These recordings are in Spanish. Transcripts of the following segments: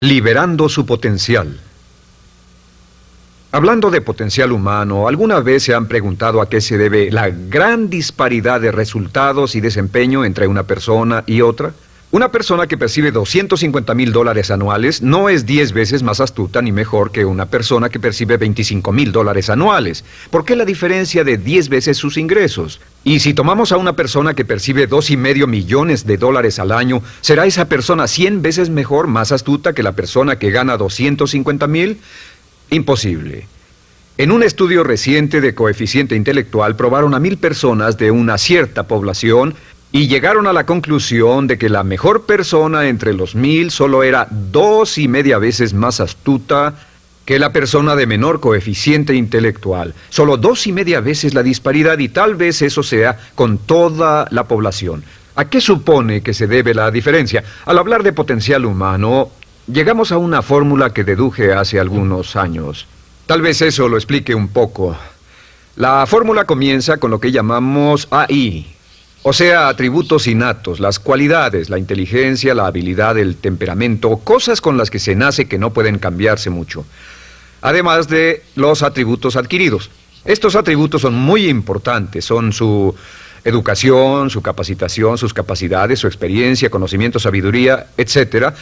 Liberando su potencial. Hablando de potencial humano, ¿alguna vez se han preguntado a qué se debe la gran disparidad de resultados y desempeño entre una persona y otra? Una persona que percibe $250,000 anuales no es 10 veces más astuta ni mejor que una persona que percibe $25,000 anuales. ¿Por qué la diferencia de 10 veces sus ingresos? Y si tomamos a una persona que percibe $2,5 millones al año, ¿será esa persona 100 veces mejor, más astuta que la persona que gana $250,000? Imposible. En un estudio reciente de coeficiente intelectual probaron a 1,000 personas de una cierta población y llegaron a la conclusión de que la mejor persona entre los 1,000 solo era 2,5 veces más astuta que la persona de menor coeficiente intelectual. Solo 2,5 veces la disparidad, y tal vez eso sea con toda la población. ¿A qué supone que se debe la diferencia? Al hablar de potencial humano, llegamos a una fórmula que deduje hace algunos años. Tal vez eso lo explique un poco. La fórmula comienza con lo que llamamos AI. O sea, atributos innatos, las cualidades, la inteligencia, la habilidad, el temperamento, cosas con las que se nace que no pueden cambiarse mucho. Además de los atributos adquiridos. Estos atributos son muy importantes, son su educación, su capacitación, sus capacidades, su experiencia, conocimiento, sabiduría, etc.,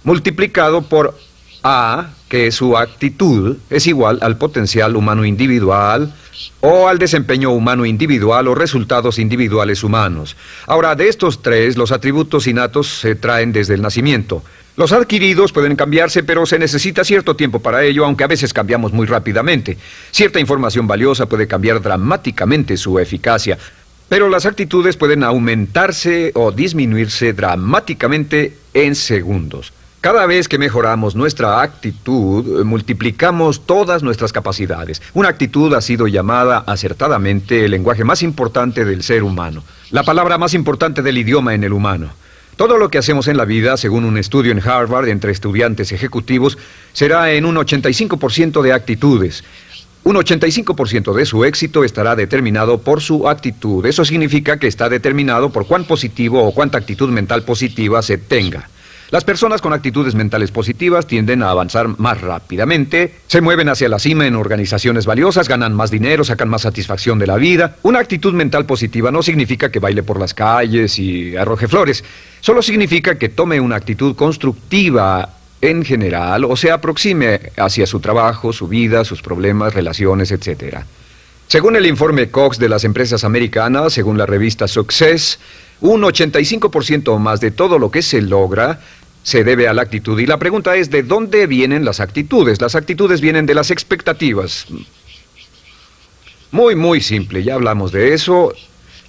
multiplicado por A, que es su actitud, es igual al potencial humano individual, o al desempeño humano individual o resultados individuales humanos. Ahora, de estos tres, los atributos innatos se traen desde el nacimiento. Los adquiridos pueden cambiarse, pero se necesita cierto tiempo para ello, aunque a veces cambiamos muy rápidamente. Cierta información valiosa puede cambiar dramáticamente su eficacia, pero las actitudes pueden aumentarse o disminuirse dramáticamente en segundos. Cada vez que mejoramos nuestra actitud, multiplicamos todas nuestras capacidades. Una actitud ha sido llamada acertadamente el lenguaje más importante del ser humano, la palabra más importante del idioma en el humano. Todo lo que hacemos en la vida, según un estudio en Harvard entre estudiantes ejecutivos, será en un 85% de actitudes. Un 85% de su éxito estará determinado por su actitud. Eso significa que está determinado por cuán positivo o cuánta actitud mental positiva se tenga. Las personas con actitudes mentales positivas tienden a avanzar más rápidamente, se mueven hacia la cima en organizaciones valiosas, ganan más dinero, sacan más satisfacción de la vida. Una actitud mental positiva no significa que baile por las calles y arroje flores. Solo significa que tome una actitud constructiva en general o se aproxime hacia su trabajo, su vida, sus problemas, relaciones, etc. Según el informe Cox de las empresas americanas, según la revista Success, un 85% o más de todo lo que se logra se debe a la actitud. Y la pregunta es, ¿de dónde vienen las actitudes? Las actitudes vienen de las expectativas. Muy simple, ya hablamos de eso.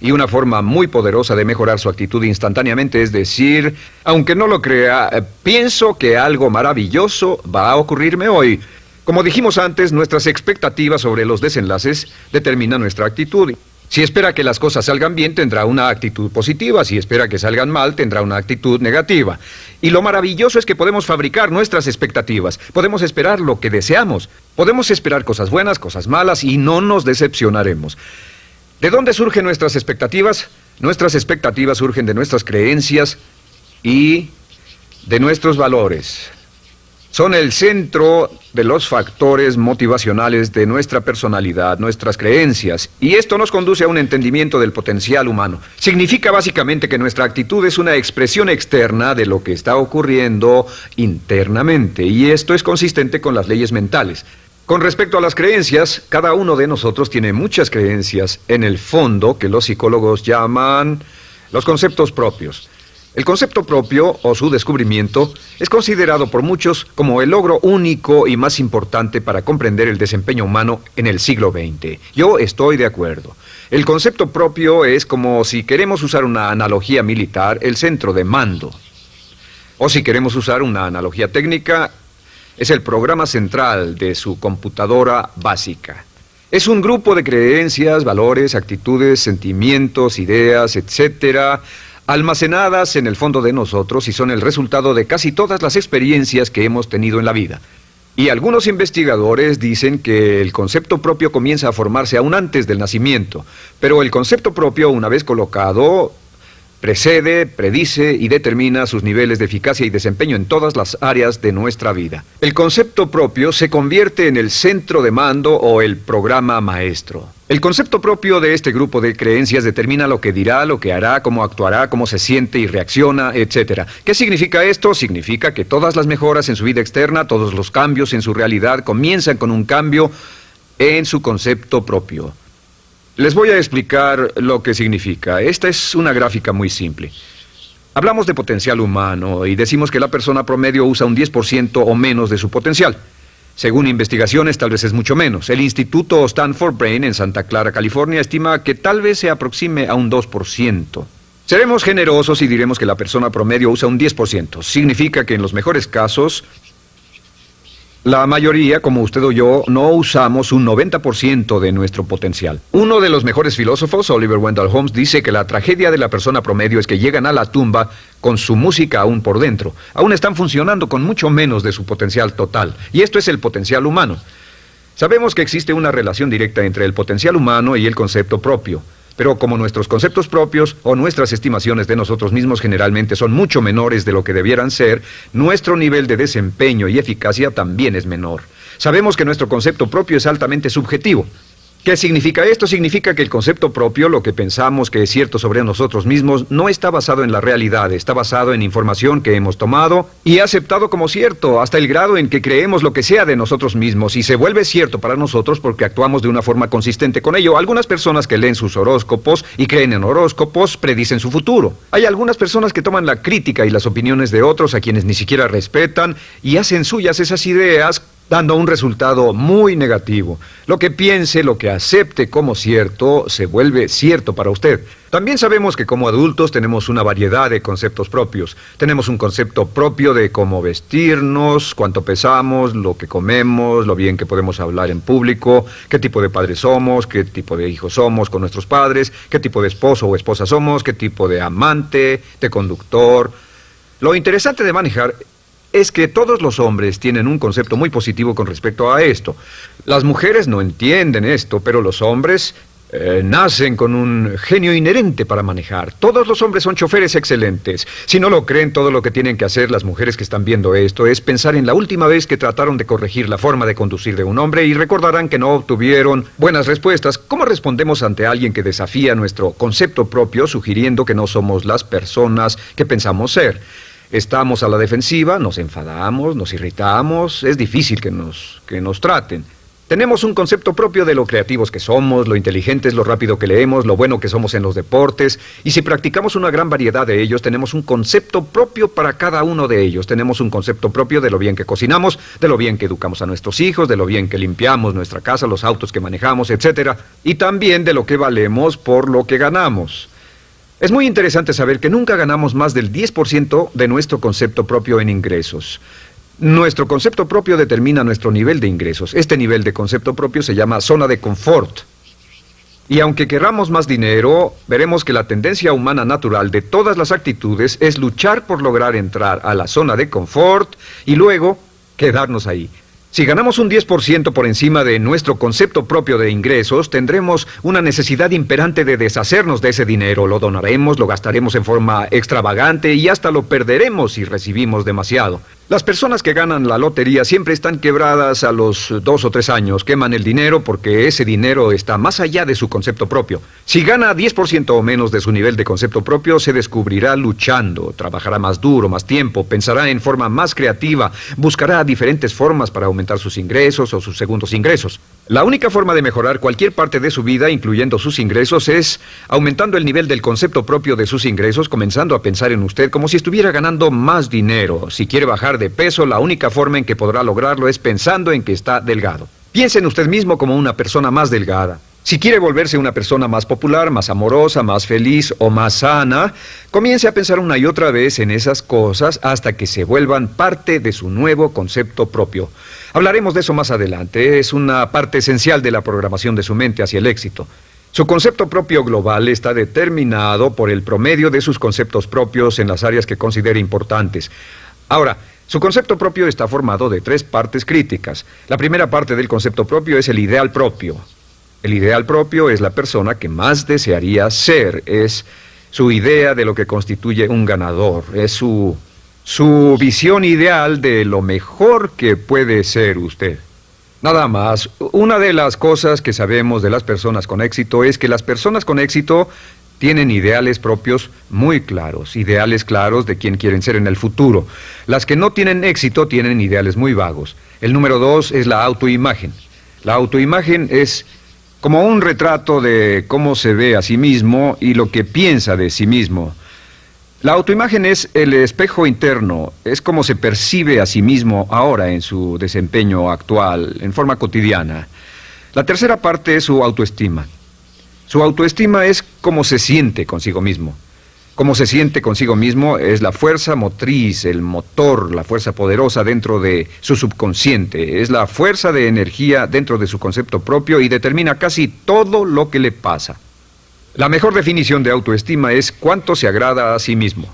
Y una forma muy poderosa de mejorar su actitud instantáneamente es decir, aunque no lo crea, pienso que algo maravilloso va a ocurrirme hoy. Como dijimos antes, nuestras expectativas sobre los desenlaces determinan nuestra actitud. Si espera que las cosas salgan bien, tendrá una actitud positiva. Si espera que salgan mal, tendrá una actitud negativa. Y lo maravilloso es que podemos fabricar nuestras expectativas. Podemos esperar lo que deseamos. Podemos esperar cosas buenas, cosas malas, y no nos decepcionaremos. ¿De dónde surgen nuestras expectativas? Nuestras expectativas surgen de nuestras creencias y de nuestros valores. Son el centro de los factores motivacionales de nuestra personalidad, nuestras creencias. Y esto nos conduce a un entendimiento del potencial humano. Significa básicamente que nuestra actitud es una expresión externa de lo que está ocurriendo internamente. Y esto es consistente con las leyes mentales. Con respecto a las creencias, cada uno de nosotros tiene muchas creencias en el fondo que los psicólogos llaman los conceptos propios. El concepto propio, o su descubrimiento, es considerado por muchos como el logro único y más importante para comprender el desempeño humano en el siglo XX. Yo estoy de acuerdo. El concepto propio es como, si queremos usar una analogía militar, el centro de mando. O si queremos usar una analogía técnica, es el programa central de su computadora básica. Es un grupo de creencias, valores, actitudes, sentimientos, ideas, etcétera, almacenadas en el fondo de nosotros y son el resultado de casi todas las experiencias que hemos tenido en la vida. Y algunos investigadores dicen que el concepto propio comienza a formarse aún antes del nacimiento, pero el concepto propio, una vez colocado, Precede, predice y determina sus niveles de eficacia y desempeño en todas las áreas de nuestra vida. El concepto propio se convierte en el centro de mando o el programa maestro. El concepto propio de este grupo de creencias determina lo que dirá, lo que hará, cómo actuará, cómo se siente y reacciona, etc. ¿Qué significa esto? Significa que todas las mejoras en su vida externa, todos los cambios en su realidad comienzan con un cambio en su concepto propio. Les voy a explicar lo que significa. Esta es una gráfica muy simple. Hablamos de potencial humano y decimos que la persona promedio usa un 10% o menos de su potencial. Según investigaciones, tal vez es mucho menos. El Instituto Stanford Brain en Santa Clara, California, estima que tal vez se aproxime a un 2%. Seremos generosos y diremos que la persona promedio usa un 10%. Significa que en los mejores casos, la mayoría, como usted o yo, no usamos un 90% de nuestro potencial. Uno de los mejores filósofos, Oliver Wendell Holmes, dice que la tragedia de la persona promedio es que llegan a la tumba con su música aún por dentro. Aún están funcionando con mucho menos de su potencial total. Y esto es el potencial humano. Sabemos que existe una relación directa entre el potencial humano y el concepto propio. Pero como nuestros conceptos propios o nuestras estimaciones de nosotros mismos generalmente son mucho menores de lo que debieran ser, nuestro nivel de desempeño y eficacia también es menor. Sabemos que nuestro concepto propio es altamente subjetivo. ¿Qué significa esto? Significa que el concepto propio, lo que pensamos que es cierto sobre nosotros mismos, no está basado en la realidad, está basado en información que hemos tomado y aceptado como cierto, hasta el grado en que creemos lo que sea de nosotros mismos y se vuelve cierto para nosotros porque actuamos de una forma consistente con ello. Algunas personas que leen sus horóscopos y creen en horóscopos predicen su futuro. Hay algunas personas que toman la crítica y las opiniones de otros a quienes ni siquiera respetan y hacen suyas esas ideas, dando un resultado muy negativo. Lo que piense, lo que acepte como cierto, se vuelve cierto para usted. También sabemos que como adultos tenemos una variedad de conceptos propios. Tenemos un concepto propio de cómo vestirnos, cuánto pesamos, lo que comemos, lo bien que podemos hablar en público, qué tipo de padres somos, qué tipo de hijos somos con nuestros padres, qué tipo de esposo o esposa somos, qué tipo de amante, de conductor. Lo interesante de manejar es que todos los hombres tienen un concepto muy positivo con respecto a esto. Las mujeres no entienden esto, pero los hombres nacen con un genio inherente para manejar. Todos los hombres son choferes excelentes. Si no lo creen, todo lo que tienen que hacer las mujeres que están viendo esto es pensar en la última vez que trataron de corregir la forma de conducir de un hombre y recordarán que no obtuvieron buenas respuestas. ¿Cómo respondemos ante alguien que desafía nuestro concepto propio, sugiriendo que no somos las personas que pensamos ser? Estamos a la defensiva, nos enfadamos, nos irritamos, es difícil que nos traten. Tenemos un concepto propio de lo creativos que somos, lo inteligentes, lo rápido que leemos, lo bueno que somos en los deportes, y si practicamos una gran variedad de ellos, tenemos un concepto propio para cada uno de ellos. Tenemos un concepto propio de lo bien que cocinamos, de lo bien que educamos a nuestros hijos, de lo bien que limpiamos nuestra casa, los autos que manejamos, etc. Y también de lo que valemos por lo que ganamos. Es muy interesante saber que nunca ganamos más del 10% de nuestro concepto propio en ingresos. Nuestro concepto propio determina nuestro nivel de ingresos. Este nivel de concepto propio se llama zona de confort. Y aunque querramos más dinero, veremos que la tendencia humana natural de todas las actitudes es luchar por lograr entrar a la zona de confort y luego quedarnos ahí. Si ganamos un 10% por encima de nuestro concepto propio de ingresos, tendremos una necesidad imperante de deshacernos de ese dinero. Lo donaremos, lo gastaremos en forma extravagante y hasta lo perderemos si recibimos demasiado. Las personas que ganan la lotería siempre están quebradas a los 2 o 3 años. Queman el dinero porque ese dinero está más allá de su concepto propio. Si gana 10% o menos de su nivel de concepto propio, se descubrirá luchando, trabajará más duro, más tiempo, pensará en forma más creativa, buscará diferentes formas para aumentar sus ingresos o sus segundos ingresos. La única forma de mejorar cualquier parte de su vida, incluyendo sus ingresos, es aumentando el nivel del concepto propio de sus ingresos, comenzando a pensar en usted como si estuviera ganando más dinero. Si quiere bajar de peso, la única forma en que podrá lograrlo es pensando en que está delgado. Piense en usted mismo como una persona más delgada. Si quiere volverse una persona más popular, más amorosa, más feliz o más sana, comience a pensar una y otra vez en esas cosas hasta que se vuelvan parte de su nuevo concepto propio. Hablaremos de eso más adelante. Es una parte esencial de la programación de su mente hacia el éxito. Su concepto propio global está determinado por el promedio de sus conceptos propios en las áreas que considere importantes. Ahora, su concepto propio está formado de 3 partes críticas. La primera parte del concepto propio es el ideal propio. El ideal propio es la persona que más desearía ser, es su idea de lo que constituye un ganador, es su visión ideal de lo mejor que puede ser usted. Nada más, una de las cosas que sabemos de las personas con éxito es que las personas con éxito tienen ideales propios muy claros, ideales claros de quién quieren ser en el futuro. Las que no tienen éxito tienen ideales muy vagos. El número 2 es la autoimagen. La autoimagen es como un retrato de cómo se ve a sí mismo y lo que piensa de sí mismo. La autoimagen es el espejo interno, es como se percibe a sí mismo ahora en su desempeño actual, en forma cotidiana. La tercera parte es su autoestima. Su autoestima es cómo se siente consigo mismo. Cómo se siente consigo mismo es la fuerza motriz, el motor, la fuerza poderosa dentro de su subconsciente. Es la fuerza de energía dentro de su concepto propio y determina casi todo lo que le pasa. La mejor definición de autoestima es cuánto se agrada a sí mismo.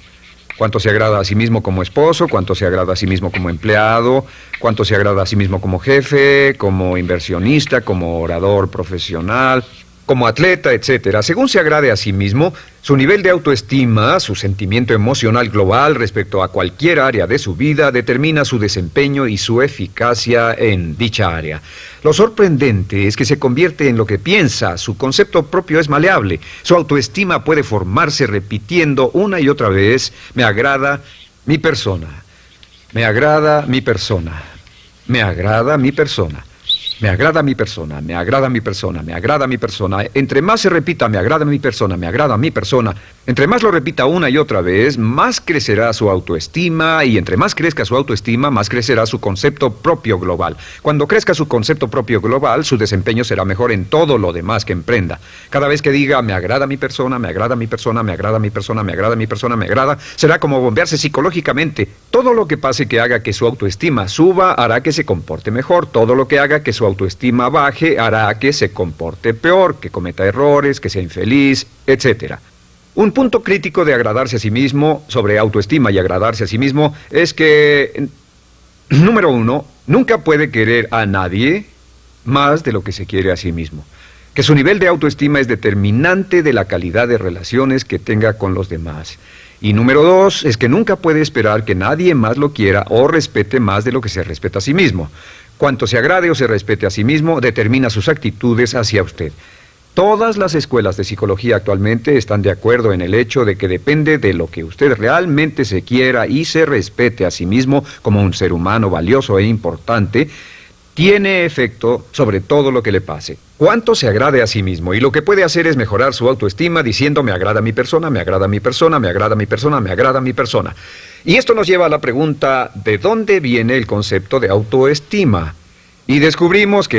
Cuánto se agrada a sí mismo como esposo, cuánto se agrada a sí mismo como empleado, cuánto se agrada a sí mismo como jefe, como inversionista, como orador profesional, como atleta, etcétera. Según se agrade a sí mismo, su nivel de autoestima, su sentimiento emocional global respecto a cualquier área de su vida, determina su desempeño y su eficacia en dicha área. Lo sorprendente es que se convierte en lo que piensa, su concepto propio es maleable, su autoestima puede formarse repitiendo una y otra vez, me agrada mi persona, me agrada mi persona, me agrada mi persona. Me agrada mi persona, me agrada mi persona, me agrada mi persona. Entre más se repita, me agrada mi persona, me agrada mi persona, entre más lo repita una y otra vez, más crecerá su autoestima y entre más crezca su autoestima, más crecerá su concepto propio global. Cuando crezca su concepto propio global, su desempeño será mejor en todo lo demás que emprenda. Cada vez que diga, me agrada mi persona, me agrada mi persona, me agrada mi persona, me agrada mi persona, me agrada, será como bombearse psicológicamente. Todo lo que pase que haga que su autoestima suba, hará que se comporte mejor. Todo lo que haga que su autoestima baje hará que se comporte peor, que cometa errores, que sea infeliz, etc. Un punto crítico de agradarse a sí mismo, sobre autoestima y agradarse a sí mismo, es que, número 1, nunca puede querer a nadie más de lo que se quiere a sí mismo. Que su nivel de autoestima es determinante de la calidad de relaciones que tenga con los demás. Y número 2, es que nunca puede esperar que nadie más lo quiera o respete más de lo que se respeta a sí mismo. Cuanto se agrade o se respete a sí mismo, determina sus actitudes hacia usted. Todas las escuelas de psicología actualmente están de acuerdo en el hecho de que depende de lo que usted realmente se quiera y se respete a sí mismo como un ser humano valioso e importante, tiene efecto sobre todo lo que le pase. Cuánto se agrade a sí mismo, y lo que puede hacer es mejorar su autoestima diciendo me agrada mi persona, me agrada mi persona, me agrada mi persona, me agrada mi persona. Y esto nos lleva a la pregunta, ¿de dónde viene el concepto de autoestima? Y descubrimos que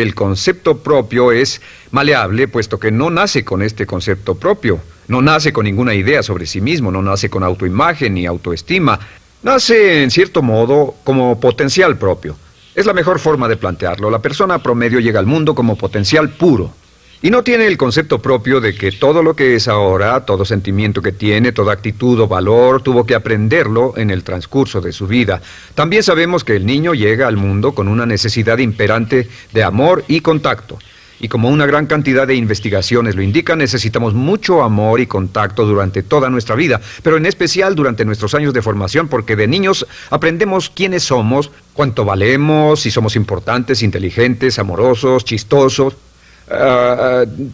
el concepto propio es maleable, puesto que no nace con este concepto propio, no nace con ninguna idea sobre sí mismo, no nace con autoimagen ni autoestima. Nace, en cierto modo, como potencial propio. Es la mejor forma de plantearlo. La persona promedio llega al mundo como potencial puro. Y no tiene el concepto propio de que todo lo que es ahora, todo sentimiento que tiene, toda actitud o valor, tuvo que aprenderlo en el transcurso de su vida. También sabemos que el niño llega al mundo con una necesidad imperante de amor y contacto. Y como una gran cantidad de investigaciones lo indican, necesitamos mucho amor y contacto durante toda nuestra vida, pero en especial durante nuestros años de formación, porque de niños aprendemos quiénes somos, cuánto valemos, si somos importantes, inteligentes, amorosos, chistosos.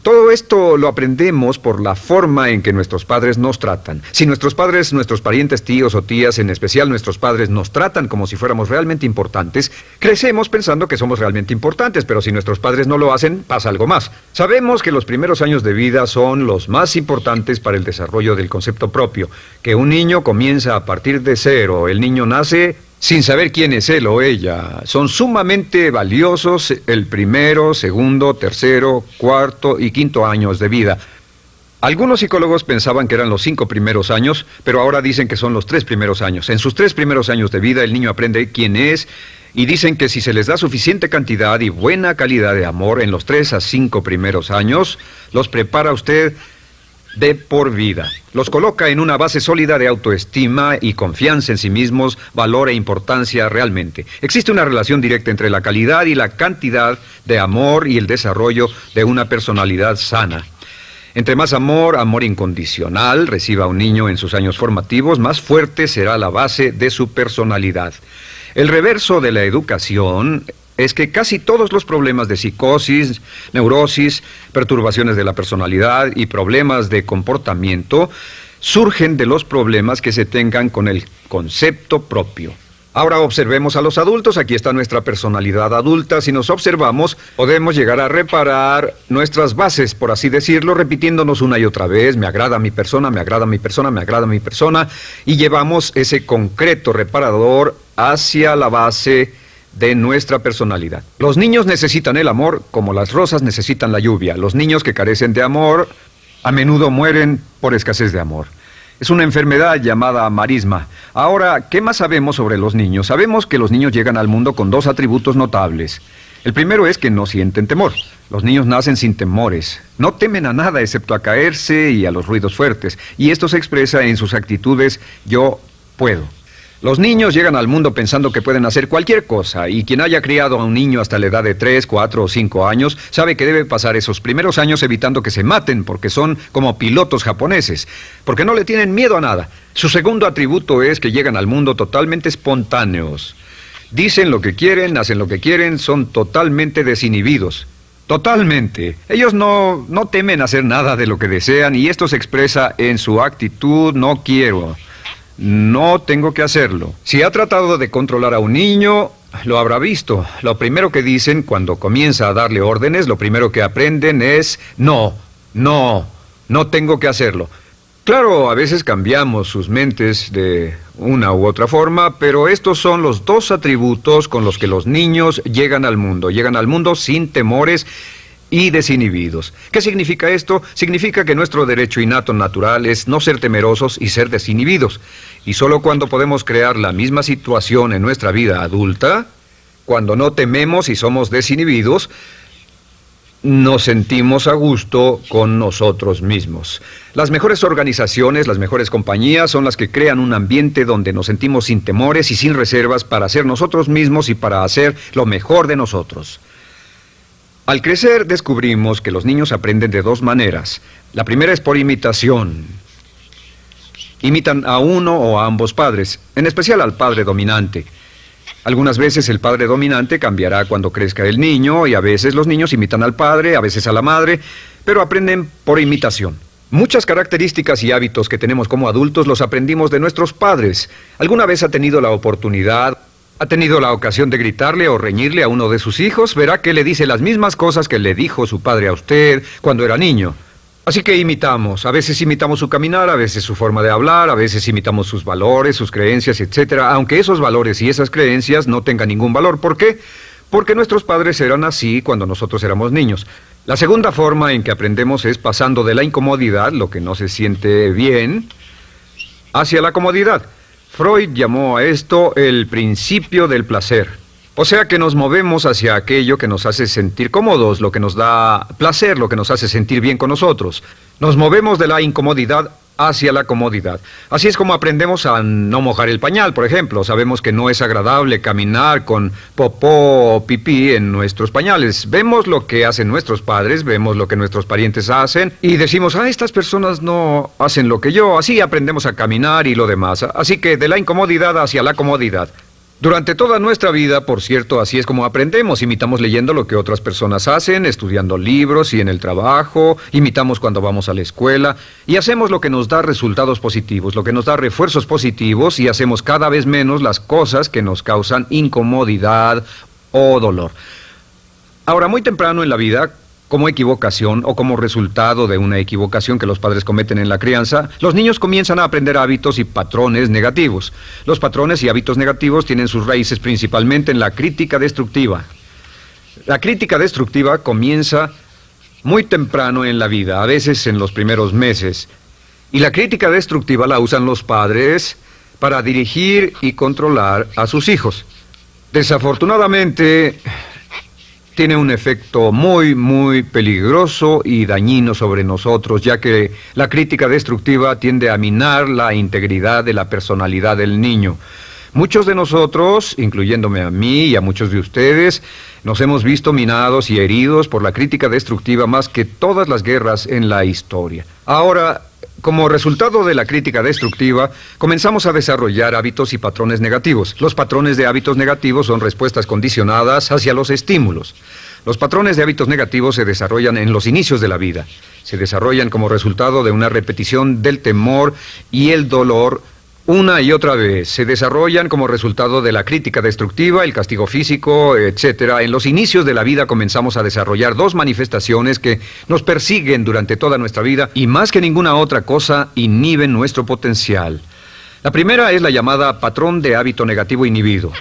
Todo esto lo aprendemos por la forma en que nuestros padres nos tratan. Si nuestros padres, nuestros parientes, tíos o tías, en especial nuestros padres, nos tratan como si fuéramos realmente importantes, crecemos pensando que somos realmente importantes, pero si nuestros padres no lo hacen, pasa algo más. Sabemos que los primeros años de vida son los más importantes para el desarrollo del concepto propio, que un niño comienza a partir de cero. El niño nace sin saber quién es él o ella. Son sumamente valiosos el primero, segundo, tercero, cuarto y quinto años de vida. Algunos psicólogos pensaban que eran los 5 primeros años, pero ahora dicen que son los 3 primeros años. En sus 3 primeros años de vida el niño aprende quién es y dicen que si se les da suficiente cantidad y buena calidad de amor en los 3 a 5 primeros años, los prepara usted de por vida. Los coloca en una base sólida de autoestima y confianza en sí mismos, valor e importancia realmente. Existe una relación directa entre la calidad y la cantidad de amor y el desarrollo de una personalidad sana. Entre más amor, amor incondicional, reciba un niño en sus años formativos, más fuerte será la base de su personalidad. El reverso de la educación es que casi todos los problemas de psicosis, neurosis, perturbaciones de la personalidad y problemas de comportamiento surgen de los problemas que se tengan con el concepto propio. Ahora observemos a los adultos. Aquí está nuestra personalidad adulta. Si nos observamos, podemos llegar a reparar nuestras bases, por así decirlo, repitiéndonos una y otra vez: me agrada mi persona, me agrada mi persona, me agrada mi persona, y llevamos ese concreto reparador hacia la base de nuestra personalidad. Los niños necesitan el amor como las rosas necesitan la lluvia. Los niños que carecen de amor a menudo mueren por escasez de amor. Es una enfermedad llamada marisma. Ahora, ¿qué más sabemos sobre los niños? Sabemos que los niños llegan al mundo con dos atributos notables. El primero es que no sienten temor. Los niños nacen sin temores. No temen a nada excepto a caerse y a los ruidos fuertes. Y esto se expresa en sus actitudes: yo puedo. Los niños llegan al mundo pensando que pueden hacer cualquier cosa, y quien haya criado a un niño hasta la edad de 3, 4 o 5 años sabe que debe pasar esos primeros años evitando que se maten, porque son como pilotos japoneses, porque no le tienen miedo a nada. Su segundo atributo es que llegan al mundo totalmente espontáneos. Dicen lo que quieren, hacen lo que quieren, son totalmente desinhibidos. Totalmente. Ellos no temen hacer nada de lo que desean, y esto se expresa en su actitud: no quiero. No tengo que hacerlo. Si ha tratado de controlar a un niño, lo habrá visto. Lo primero que dicen cuando comienza a darle órdenes, lo primero que aprenden es: no tengo que hacerlo. Claro, a veces cambiamos sus mentes de una u otra forma, pero estos son los dos atributos con los que los niños llegan al mundo. Llegan al mundo sin temores y desinhibidos. ¿Qué significa esto? Significa que nuestro derecho innato natural es no ser temerosos y ser desinhibidos. Y solo cuando podemos crear la misma situación en nuestra vida adulta, cuando no tememos y somos desinhibidos, nos sentimos a gusto con nosotros mismos. Las mejores organizaciones, las mejores compañías son las que crean un ambiente donde nos sentimos sin temores y sin reservas para ser nosotros mismos y para hacer lo mejor de nosotros. Al crecer descubrimos que los niños aprenden de dos maneras. La primera es por imitación. Imitan a uno o a ambos padres, en especial al padre dominante. Algunas veces el padre dominante cambiará cuando crezca el niño, y a veces los niños imitan al padre, a veces a la madre, pero aprenden por imitación. Muchas características y hábitos que tenemos como adultos los aprendimos de nuestros padres. ¿Alguna vez ha tenido la oportunidad, ha tenido la ocasión de gritarle o reñirle a uno de sus hijos? Verá que le dice las mismas cosas que le dijo su padre a usted cuando era niño. Así que imitamos. A veces imitamos su caminar, a veces su forma de hablar, a veces imitamos sus valores, sus creencias, etcétera, aunque esos valores y esas creencias no tengan ningún valor. ¿Por qué? Porque nuestros padres eran así cuando nosotros éramos niños. La segunda forma en que aprendemos es pasando de la incomodidad, lo que no se siente bien, hacia la comodidad. Freud llamó a esto el principio del placer. O sea que nos movemos hacia aquello que nos hace sentir cómodos, lo que nos da placer, lo que nos hace sentir bien con nosotros. Nos movemos de la incomodidad hacia la comodidad. Así es como aprendemos a no mojar el pañal, por ejemplo. Sabemos que no es agradable caminar con popó o pipí en nuestros pañales. Vemos lo que hacen nuestros padres, vemos lo que nuestros parientes hacen y decimos: estas personas no hacen lo que yo. Así aprendemos a caminar y lo demás. Así que de la incomodidad hacia la comodidad. Durante toda nuestra vida, por cierto, así es como aprendemos. Imitamos leyendo lo que otras personas hacen, estudiando libros y en el trabajo, imitamos cuando vamos a la escuela, y hacemos lo que nos da resultados positivos, lo que nos da refuerzos positivos, y hacemos cada vez menos las cosas que nos causan incomodidad o dolor. Ahora, muy temprano en la vida, como equivocación o como resultado de una equivocación que los padres cometen en la crianza, los niños comienzan a aprender hábitos y patrones negativos. Los patrones y hábitos negativos tienen sus raíces principalmente en la crítica destructiva. La crítica destructiva comienza muy temprano en la vida, a veces en los primeros meses. Y la crítica destructiva la usan los padres para dirigir y controlar a sus hijos. Desafortunadamente, tiene un efecto muy peligroso y dañino sobre nosotros, ya que la crítica destructiva tiende a minar la integridad de la personalidad del niño. Muchos de nosotros, incluyéndome a mí y a muchos de ustedes, nos hemos visto minados y heridos por la crítica destructiva más que todas las guerras en la historia. Ahora, como resultado de la crítica destructiva, comenzamos a desarrollar hábitos y patrones negativos. Los patrones de hábitos negativos son respuestas condicionadas hacia los estímulos. Los patrones de hábitos negativos se desarrollan en los inicios de la vida. Se desarrollan como resultado de una repetición del temor y el dolor una y otra vez. Se desarrollan como resultado de la crítica destructiva, el castigo físico, etc. En los inicios de la vida comenzamos a desarrollar dos manifestaciones que nos persiguen durante toda nuestra vida y más que ninguna otra cosa inhiben nuestro potencial. La primera es la llamada patrón de hábito negativo inhibido.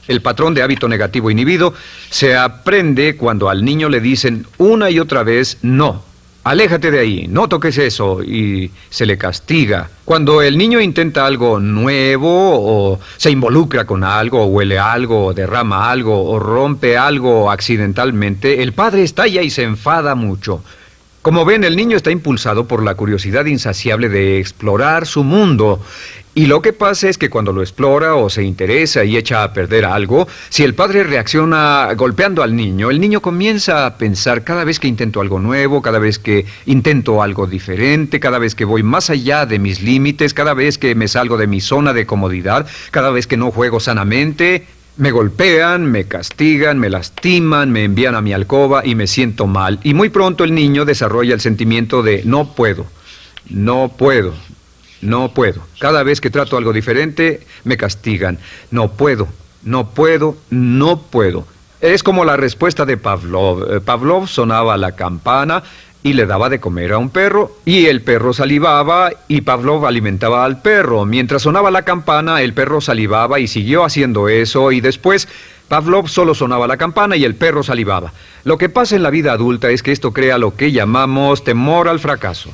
El patrón de hábito negativo inhibido se aprende cuando al niño le dicen una y otra vez no. Aléjate de ahí, no toques eso, y se le castiga. Cuando el niño intenta algo nuevo, o se involucra con algo, o huele algo, o derrama algo, o rompe algo accidentalmente, el padre estalla y se enfada mucho. Como ven, el niño está impulsado por la curiosidad insaciable de explorar su mundo. Y lo que pasa es que cuando lo explora o se interesa y echa a perder algo, si el padre reacciona golpeando al niño, el niño comienza a pensar cada vez que intento algo nuevo, cada vez que intento algo diferente, cada vez que voy más allá de mis límites, cada vez que me salgo de mi zona de comodidad, cada vez que no juego sanamente, me golpean, me castigan, me lastiman, me envían a mi alcoba y me siento mal. Y muy pronto el niño desarrolla el sentimiento de no puedo, no puedo. No puedo. Cada vez que trato algo diferente, me castigan. No puedo, no puedo, no puedo. Es como la respuesta de Pavlov. Pavlov sonaba la campana y le daba de comer a un perro, y el perro salivaba, y Pavlov alimentaba al perro. Mientras sonaba la campana, el perro salivaba y siguió haciendo eso, y después Pavlov solo sonaba la campana y el perro salivaba. Lo que pasa en la vida adulta es que esto crea lo que llamamos temor al fracaso.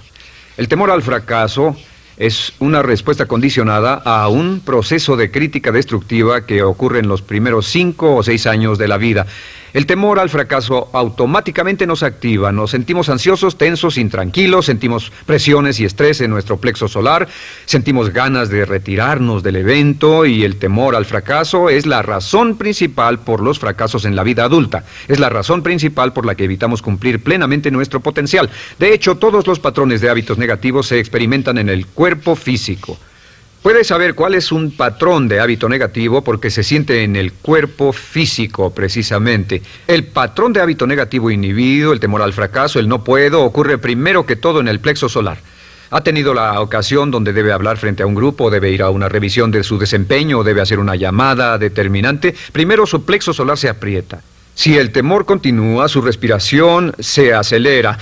El temor al fracaso es una respuesta condicionada a un proceso de crítica destructiva que ocurre en los primeros 5 o 6 años de la vida. El temor al fracaso automáticamente nos activa, nos sentimos ansiosos, tensos, intranquilos, sentimos presiones y estrés en nuestro plexo solar, sentimos ganas de retirarnos del evento, y el temor al fracaso es la razón principal por los fracasos en la vida adulta. Es la razón principal por la que evitamos cumplir plenamente nuestro potencial. De hecho, todos los patrones de hábitos negativos se experimentan en el cuerpo físico. Puedes saber cuál es un patrón de hábito negativo porque se siente en el cuerpo físico, precisamente. El patrón de hábito negativo inhibido, el temor al fracaso, el no puedo, ocurre primero que todo en el plexo solar. ¿Ha tenido la ocasión donde debe hablar frente a un grupo, debe ir a una revisión de su desempeño o debe hacer una llamada determinante? Primero su plexo solar se aprieta. Si el temor continúa, su respiración se acelera.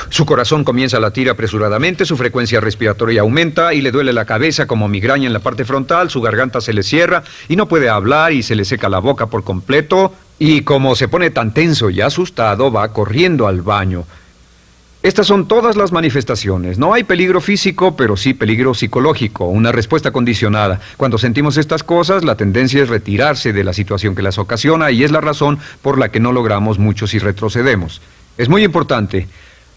Su corazón comienza a latir apresuradamente, su frecuencia respiratoria aumenta y le duele la cabeza como migraña en la parte frontal, su garganta se le cierra y no puede hablar y se le seca la boca por completo, y como se pone tan tenso y asustado, va corriendo al baño. Estas son todas las manifestaciones. No hay peligro físico, pero sí peligro psicológico, una respuesta condicionada. Cuando sentimos estas cosas, la tendencia es retirarse de la situación que las ocasiona, y es la razón por la que no logramos mucho si retrocedemos. Es muy importante.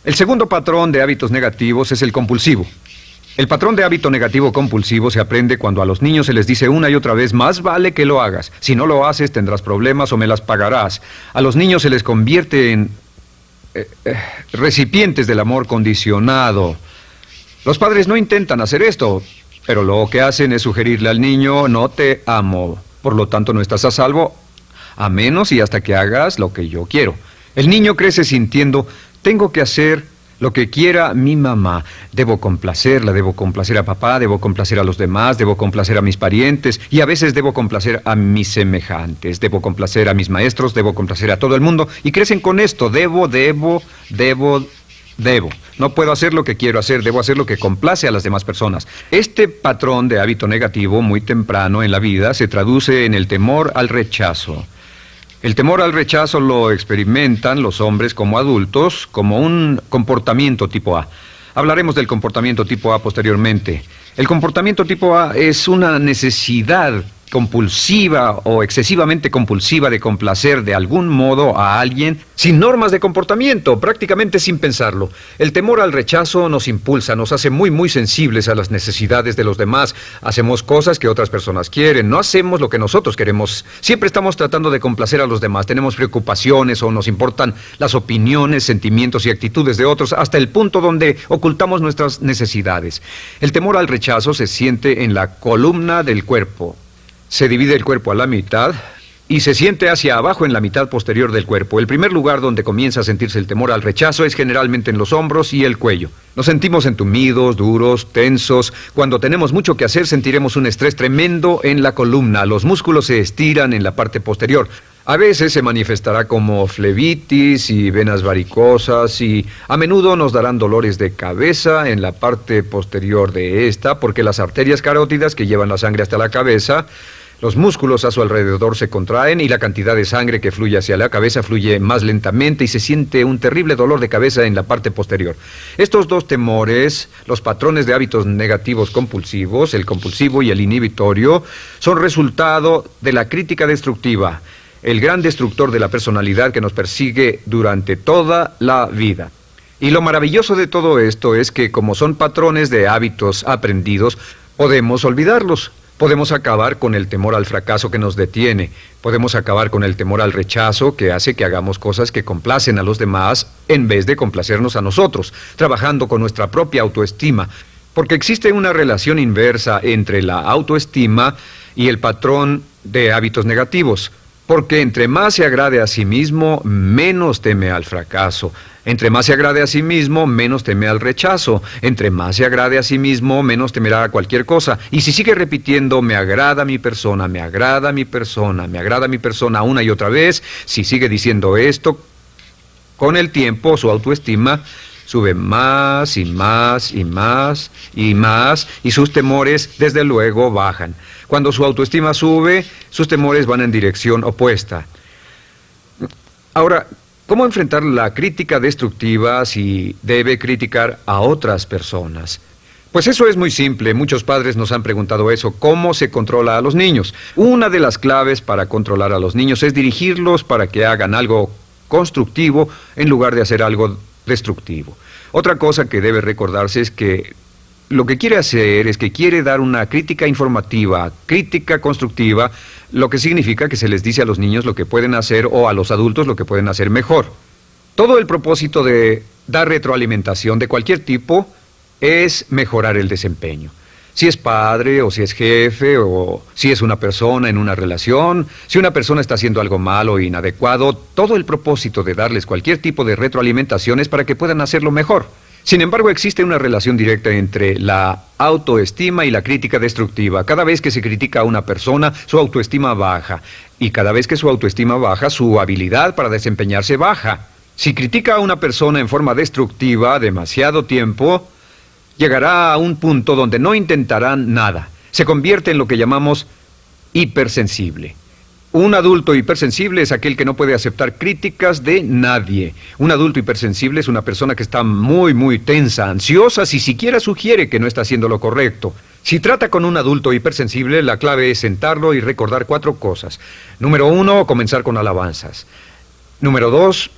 El segundo patrón de hábitos negativos es el compulsivo. El patrón de hábito negativo compulsivo se aprende cuando a los niños se les dice una y otra vez: más vale que lo hagas. Si no lo haces, tendrás problemas o me las pagarás. A los niños se les convierte en recipientes del amor condicionado. Los padres no intentan hacer esto, pero lo que hacen es sugerirle al niño: no te amo, por lo tanto no estás a salvo, a menos y hasta que hagas lo que yo quiero. El niño crece sintiendo: tengo que hacer lo que quiera mi mamá. Debo complacerla, debo complacer a papá, debo complacer a los demás, debo complacer a mis parientes, y a veces debo complacer a mis semejantes, debo complacer a mis maestros, debo complacer a todo el mundo, y crecen con esto: debo. No puedo hacer lo que quiero hacer, debo hacer lo que complace a las demás personas. Este patrón de hábito negativo muy temprano en la vida se traduce en el temor al rechazo. El temor al rechazo lo experimentan los hombres como adultos como un comportamiento tipo A. Hablaremos del comportamiento tipo A posteriormente. El comportamiento tipo A es una necesidad compulsiva o excesivamente compulsiva de complacer de algún modo a alguien sin normas de comportamiento, prácticamente sin pensarlo. El temor al rechazo nos impulsa, nos hace muy sensibles a las necesidades de los demás. Hacemos cosas que otras personas quieren, no hacemos lo que nosotros queremos. Siempre estamos tratando de complacer a los demás. Tenemos preocupaciones o nos importan las opiniones, sentimientos y actitudes de otros hasta el punto donde ocultamos nuestras necesidades. El temor al rechazo se siente en la columna del cuerpo. Se divide el cuerpo a la mitad y se siente hacia abajo en la mitad posterior del cuerpo. El primer lugar donde comienza a sentirse el temor al rechazo es generalmente en los hombros y el cuello. Nos sentimos entumidos, duros, tensos. Cuando tenemos mucho que hacer sentiremos un estrés tremendo en la columna. Los músculos se estiran en la parte posterior. A veces se manifestará como flebitis y venas varicosas y a menudo nos darán dolores de cabeza en la parte posterior de esta porque las arterias carótidas que llevan la sangre hasta la cabeza, los músculos a su alrededor se contraen y la cantidad de sangre que fluye hacia la cabeza fluye más lentamente y se siente un terrible dolor de cabeza en la parte posterior. Estos dos temores, los patrones de hábitos negativos compulsivos, el compulsivo y el inhibitorio, son resultado de la crítica destructiva, el gran destructor de la personalidad que nos persigue durante toda la vida. Y lo maravilloso de todo esto es que como son patrones de hábitos aprendidos, podemos olvidarlos. Podemos acabar con el temor al fracaso que nos detiene. Podemos acabar con el temor al rechazo que hace que hagamos cosas que complacen a los demás en vez de complacernos a nosotros, trabajando con nuestra propia autoestima. Porque existe una relación inversa entre la autoestima y el patrón de hábitos negativos. Porque entre más se agrade a sí mismo, menos teme al fracaso. Entre más se agrade a sí mismo, menos teme al rechazo. Entre más se agrade a sí mismo, menos temerá a cualquier cosa. Y si sigue repitiendo, me agrada mi persona, me agrada mi persona, me agrada mi persona una y otra vez, si sigue diciendo esto, con el tiempo su autoestima sube más y más y más y más y sus temores desde luego bajan. Cuando su autoestima sube, sus temores van en dirección opuesta. Ahora, ¿cómo enfrentar la crítica destructiva si debe criticar a otras personas? Pues eso es muy simple. Muchos padres nos han preguntado eso. ¿Cómo se controla a los niños? Una de las claves para controlar a los niños es dirigirlos para que hagan algo constructivo en lugar de hacer algo destructivo. Otra cosa que debe recordarse es que lo que quiere hacer es que quiere dar una crítica informativa, crítica constructiva, lo que significa que se les dice a los niños lo que pueden hacer o a los adultos lo que pueden hacer mejor. Todo el propósito de dar retroalimentación de cualquier tipo es mejorar el desempeño. Si es padre o si es jefe o si es una persona en una relación, si una persona está haciendo algo malo o inadecuado, todo el propósito de darles cualquier tipo de retroalimentación es para que puedan hacerlo mejor. Sin embargo, existe una relación directa entre la autoestima y la crítica destructiva. Cada vez que se critica a una persona, su autoestima baja. Y cada vez que su autoestima baja, su habilidad para desempeñarse baja. Si critica a una persona en forma destructiva demasiado tiempo, llegará a un punto donde no intentarán nada. Se convierte en lo que llamamos hipersensible. Un adulto hipersensible es aquel que no puede aceptar críticas de nadie. Un adulto hipersensible es una persona que está muy tensa, ansiosa, si siquiera sugiere que no está haciendo lo correcto. Si trata con un adulto hipersensible, la clave es sentarlo y recordar 4 cosas. Número 1, comenzar con alabanzas. Número 2,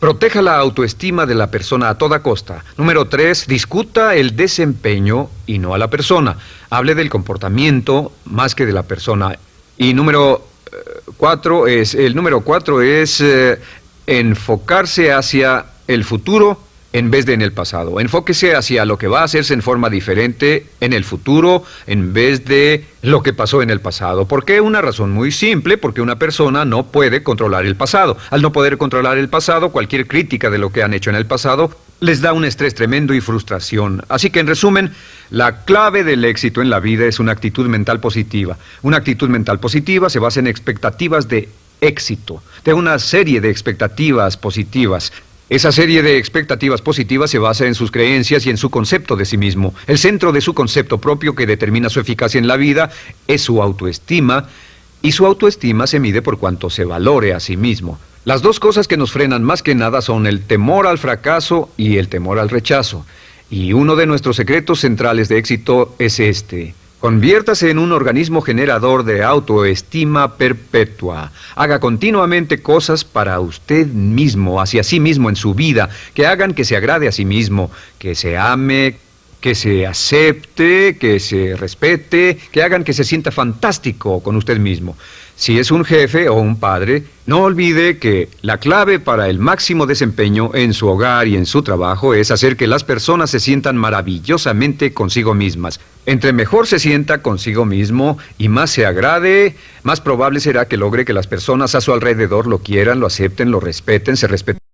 proteja la autoestima de la persona a toda costa. Número 3, discuta el desempeño y no a la persona. Hable del comportamiento más que de la persona. Y número 4 es enfocarse hacia el futuro en vez de en el pasado. Enfóquese hacia lo que va a hacerse en forma diferente en el futuro en vez de lo que pasó en el pasado. ¿Por qué? Una razón muy simple, porque una persona no puede controlar el pasado. Al no poder controlar el pasado, cualquier crítica de lo que han hecho en el pasado les da un estrés tremendo y frustración. Así que, en resumen, la clave del éxito en la vida es una actitud mental positiva. Una actitud mental positiva se basa en expectativas de éxito, de una serie de expectativas positivas. Esa serie de expectativas positivas se basa en sus creencias y en su concepto de sí mismo. El centro de su concepto propio que determina su eficacia en la vida es su autoestima, y su autoestima se mide por cuanto se valore a sí mismo. Las dos cosas que nos frenan más que nada son el temor al fracaso y el temor al rechazo. Y uno de nuestros secretos centrales de éxito es este: Conviértase en un organismo generador de autoestima perpetua. Haga continuamente cosas para usted mismo, hacia sí mismo en su vida, que hagan que se agrade a sí mismo, que se ame, que se acepte, que se respete, que hagan que se sienta fantástico con usted mismo. Si es un jefe o un padre, no olvide que la clave para el máximo desempeño en su hogar y en su trabajo es hacer que las personas se sientan maravillosamente consigo mismas. Entre mejor se sienta consigo mismo y más se agrade, más probable será que logre que las personas a su alrededor lo quieran, lo acepten, lo respeten, se respeten.